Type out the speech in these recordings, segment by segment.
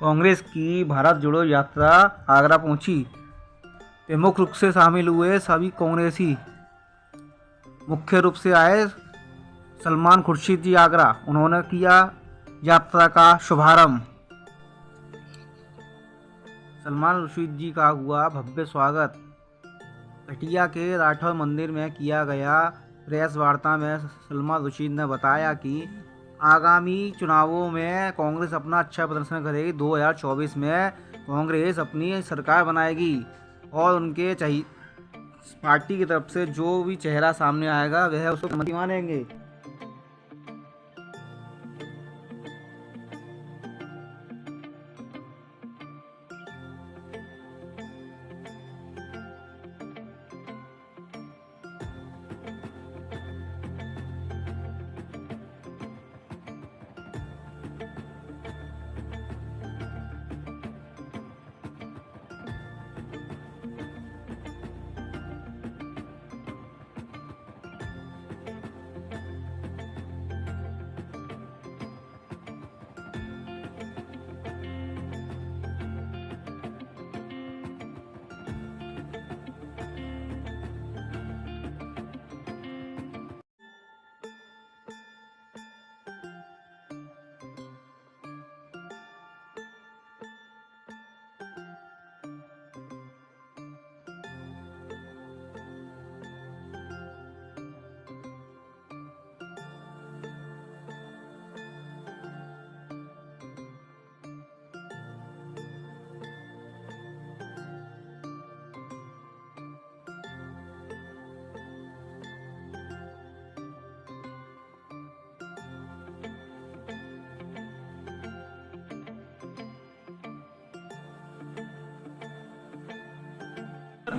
कांग्रेस की भारत जोड़ो यात्रा आगरा पहुंची। प्रमुख रूप से शामिल हुए सभी कांग्रेसी। मुख्य रूप से आए सलमान खुर्शीद जी आगरा। उन्होंने किया यात्रा का शुभारंभ। सलमान खुर्शीद जी का हुआ भव्य स्वागत। कटिया के राठौर मंदिर में किया गया। प्रेस वार्ता में सलमान खुर्शीद ने बताया कि आगामी चुनावों में कांग्रेस अपना अच्छा प्रदर्शन करेगी। 2024 में कांग्रेस अपनी सरकार बनाएगी और उनके पार्टी की तरफ से जो भी चेहरा सामने आएगा वह उसको मुख्यमंत्री मानेंगे।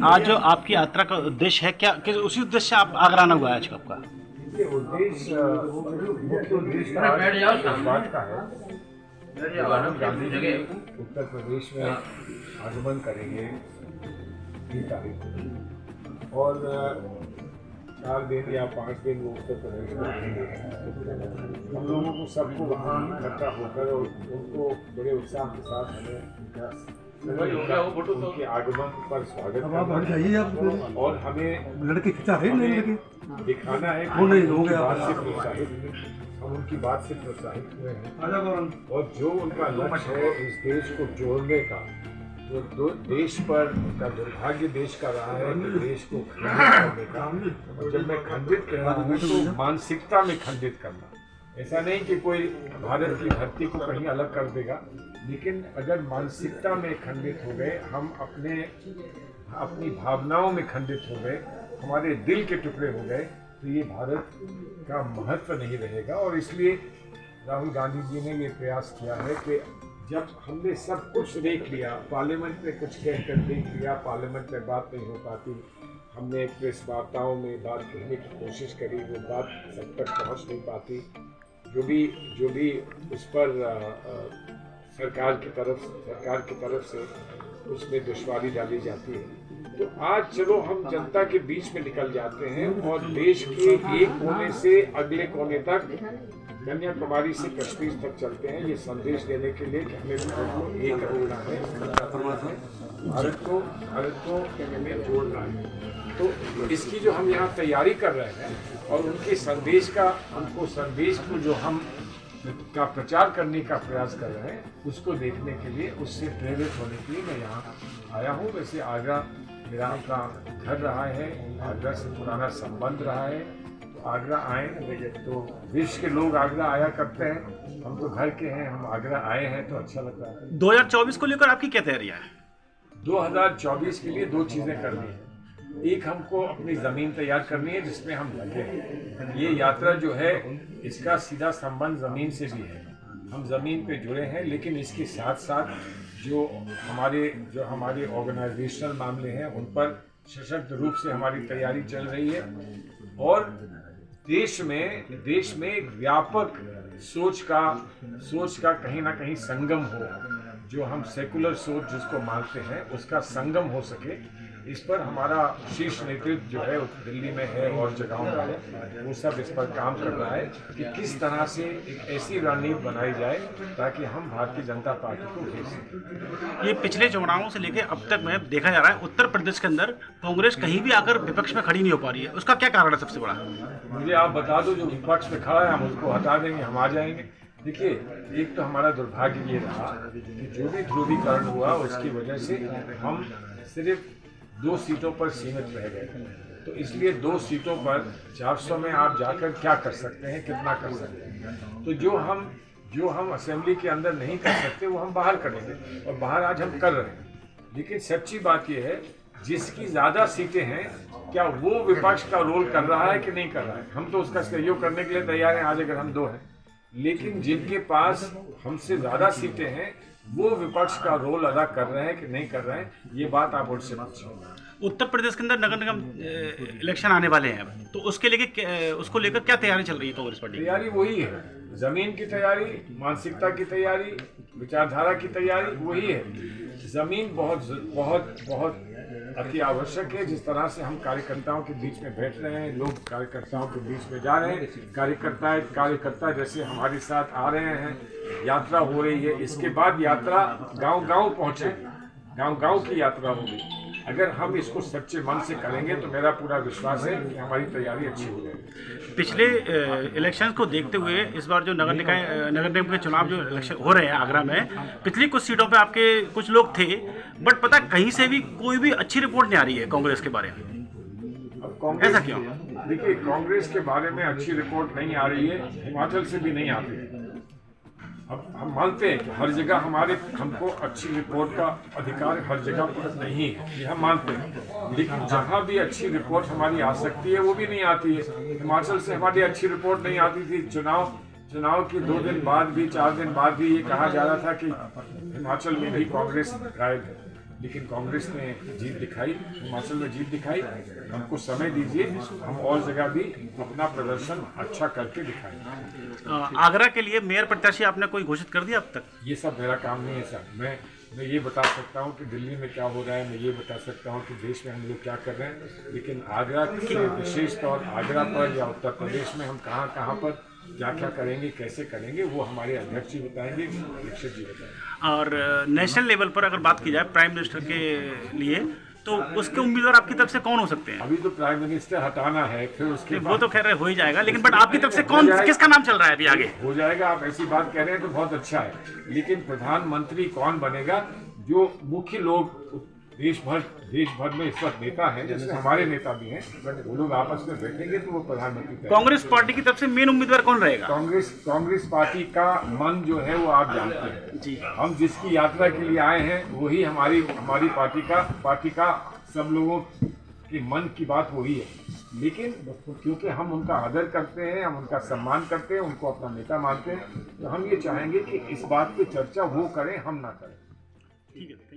आज जो आपकी यात्रा का उद्देश्य है क्या, किस उसी उद्देश्य से आप आगरा आना हुआ है आज आपका? ये उद्देश्य मुख्य उद्देश्य इस बात का है राहुल गांधी जी उत्तर प्रदेश में आगमन करेंगे 3 तारीख को और 4 दिन या 5 दिन वो उत्तर प्रदेश में रहेंगे। हम लोगों को सबको वहाँ इकट्ठा होकर और उनको बड़े उत्साह के साथ हमें उनके आगमन पर स्वागत करना और हमें लड़के खिंचा है नहीं लड़के दिखाना है कि हम उनकी बात से प्रोत्साहित हुए हैं और जो उनका लक्ष्य है इस देश को जोड़ने का, जो देश पर उनका दुर्भाग्य देश का रहा है कि देश को खंडित करने का। और जब मैं खंडित कह रहा हूँ तो मानसिकता में खंडित करना, ऐसा नहीं कि कोई भारत की धरती को कहीं अलग कर देगा, लेकिन अगर मानसिकता में खंडित हो गए, हम अपनी भावनाओं में खंडित हो गए, हमारे दिल के टुकड़े हो गए, तो ये भारत का महत्व नहीं रहेगा। और इसलिए राहुल गांधी जी ने ये प्रयास किया है कि जब हमने सब कुछ देख लिया, पार्लियामेंट में कुछ कहकर देख लिया, पार्लियामेंट में बात नहीं हो पाती, हमने प्रेस वार्ताओं में बात कहने की कोशिश करी, वो बात सब तक पहुँच नहीं पाती, जो भी उस पर सरकार की तरफ से उसमें दुश्वारी डाली जाती है। तो आज चलो हम जनता के बीच में निकल जाते हैं और देश के एक कोने से अगले कोने तक, कन्याकुमारी से कश्मीर तक चलते हैं, ये संदेश देने के लिए कि हमें भारत को एक रखना है, भारत को हमें जोड़ना है। तो इसकी जो हम यहाँ तैयारी कर रहे हैं और उनके संदेश को जो हम का प्रचार करने का प्रयास कर रहे हैं, उसको देखने के लिए, उससे प्रेरित होने के लिए मैं यहाँ आया हूँ। वैसे आगरा मेरा का घर रहा है, आगरा से पुराना संबंध रहा है, तो आगरा आए तो विश्व के लोग आगरा आया करते हैं, हम तो घर के हैं, हम आगरा आए हैं तो अच्छा लगता है। 2024 को लेकर आपकी क्या तैयारियां हैं? 2024 के लिए 2 चीज़ें करनी है। एक, हमको अपनी ज़मीन तैयार करनी है जिसमें हम लगे। ये यात्रा जो है इसका सीधा संबंध ज़मीन से भी है, हम ज़मीन पे जुड़े हैं, लेकिन इसके साथ साथ जो हमारे ऑर्गेनाइजेशनल मामले हैं उन पर सशक्त रूप से हमारी तैयारी चल रही है। और देश में एक व्यापक सोच का कहीं ना कहीं संगम हो, जो हम सेकुलर सोच जिसको मानते हैं उसका संगम हो सके, इस पर हमारा शीर्ष नेतृत्व जो है दिल्ली में है और जगहों में है, वो सब इस पर काम कर रहा है कि किस तरह से एक ऐसी रणनीति बनाई जाए ताकि हम भारतीय जनता पार्टी को भेज सकें। ये पिछले चुनावों से लेके अब तक में देखा जा रहा है उत्तर प्रदेश के अंदर कांग्रेस कहीं भी आकर विपक्ष में खड़ी नहीं हो पा रही है, उसका क्या कारण है सबसे बड़ा? मुझे आप बता दो, जो विपक्ष में खड़ा है हम उसको हटा देंगे, हम आ जाएंगे। देखिए, एक तो हमारा दुर्भाग्य ये रहा कि जो भी ध्रुवीकरण हुआ उसकी वजह से हम सिर्फ 2 सीटों पर सीमित रह गए। तो इसलिए 2 सीटों पर 400 में आप जाकर क्या कर सकते हैं, कितना कर सकते हैं? तो जो हम असेंबली के अंदर नहीं कर सकते वो हम बाहर करेंगे, और बाहर आज हम कर रहे हैं। लेकिन सच्ची बात यह है, जिसकी ज़्यादा सीटें हैं, क्या वो विपक्ष का रोल कर रहा है कि नहीं कर रहा है? हम तो उसका सहयोग करने के लिए तैयार हैं आज अगर हम 2 हैं, लेकिन जिनके पास हमसे ज़्यादा सीटें हैं वो विपक्ष का रोल अदा कर रहे हैं कि नहीं कर रहे हैं, ये बात आप उनसे पूछें। उत्तर प्रदेश के अंदर नगर निगम इलेक्शन आने वाले हैं, तो उसको लेकर क्या तैयारी चल रही है कांग्रेस पार्टी? तैयारी वही है, जमीन की तैयारी, मानसिकता की तैयारी, विचारधारा की तैयारी वही है। जमीन बहुत बहुत बहुत अति आवश्यक है। जिस तरह से हम कार्यकर्ताओं के बीच में बैठ रहे हैं, लोग कार्यकर्ताओं के बीच में जा रहे हैं, कार्यकर्ता जैसे हमारे साथ आ रहे हैं, यात्रा हो रही है, इसके बाद यात्रा गांव-गांव पहुंचेगी, गांव-गांव की यात्रा होगी। अगर हम इसको सच्चे मन से करेंगे तो मेरा पूरा विश्वास है कि हमारी तैयारी अच्छी हो जाएगी। पिछले इलेक्शन को देखते हुए इस बार जो नगर निगम के चुनाव जो इलेक्शन हो रहे हैं आगरा में, पिछली कुछ सीटों पे आपके कुछ लोग थे, बट पता कहीं से भी कोई भी अच्छी रिपोर्ट नहीं आ रही है कांग्रेस के बारे में। अब कांग्रेस, ऐसा क्यों? देखिए, कांग्रेस के बारे में अच्छी रिपोर्ट नहीं आ रही है, हिमाचल से भी नहीं आती है। अब हम मानते हैं कि हर जगह हमको अच्छी रिपोर्ट का अधिकार हर जगह पर नहीं है, ये हम मानते हैं, लेकिन जहाँ भी अच्छी रिपोर्ट हमारी आ सकती है वो भी नहीं आती है। हिमाचल से हमारी अच्छी रिपोर्ट नहीं आती थी। चुनाव के 2 दिन बाद भी, 4 दिन बाद भी ये कहा जा रहा था कि हिमाचल में भी कांग्रेस गायब है, लेकिन कांग्रेस ने जीत दिखाई, हिमाचल में जीत दिखाई। हमको समय दीजिए, हम और जगह भी अपना प्रदर्शन अच्छा करके दिखाएंगे। आगरा के लिए मेयर प्रत्याशी आपने कोई घोषित कर दिया अब तक? ये सब मेरा काम नहीं है सर। मैं ये बता सकता हूँ कि दिल्ली में क्या हो रहा है, मैं ये बता सकता हूँ कि देश में हम लोग क्या कर रहे हैं, लेकिन आगरा के विशेष तौर आगरा पर या उत्तर प्रदेश में हम कहाँ पर क्या करेंगे, कैसे करेंगे, वो हमारे अध्यक्ष जी बताएंगे, दीक्षित जी बताएंगे। और नेशनल लेवल पर अगर बात की जाए प्राइम मिनिस्टर के लिए, तो उसके उम्मीदवार आपकी तरफ से कौन हो सकते हैं? अभी तो प्राइम मिनिस्टर हटाना है, फिर उसके वो तो खैर हो ही जाएगा, लेकिन बट आपकी तरफ से किसका नाम चल रहा है अभी आगे? हो जाएगा। आप ऐसी बात कह रहे हैं तो बहुत अच्छा है, लेकिन प्रधानमंत्री कौन बनेगा? जो मुख्य लोग देश भर में इस वक्त नेता हैं, जैसे हमारे नेता भी हैं, वो लोग आपस में बैठेंगे तो वो प्रधानमंत्री। कांग्रेस पार्टी की तरफ से मेन उम्मीदवार कौन रहेगा? कांग्रेस पार्टी का मन जो है वो आप जानते हैं जी। हम जिसकी यात्रा के लिए आए हैं वही हमारी पार्टी का सब लोगों के मन की बात वही है, लेकिन क्योंकि हम उनका आदर करते हैं, हम उनका सम्मान करते हैं, उनको अपना नेता मानते हैं, तो हम ये चाहेंगे कि इस बात पे चर्चा वो करें, हम ना करें। ठीक है।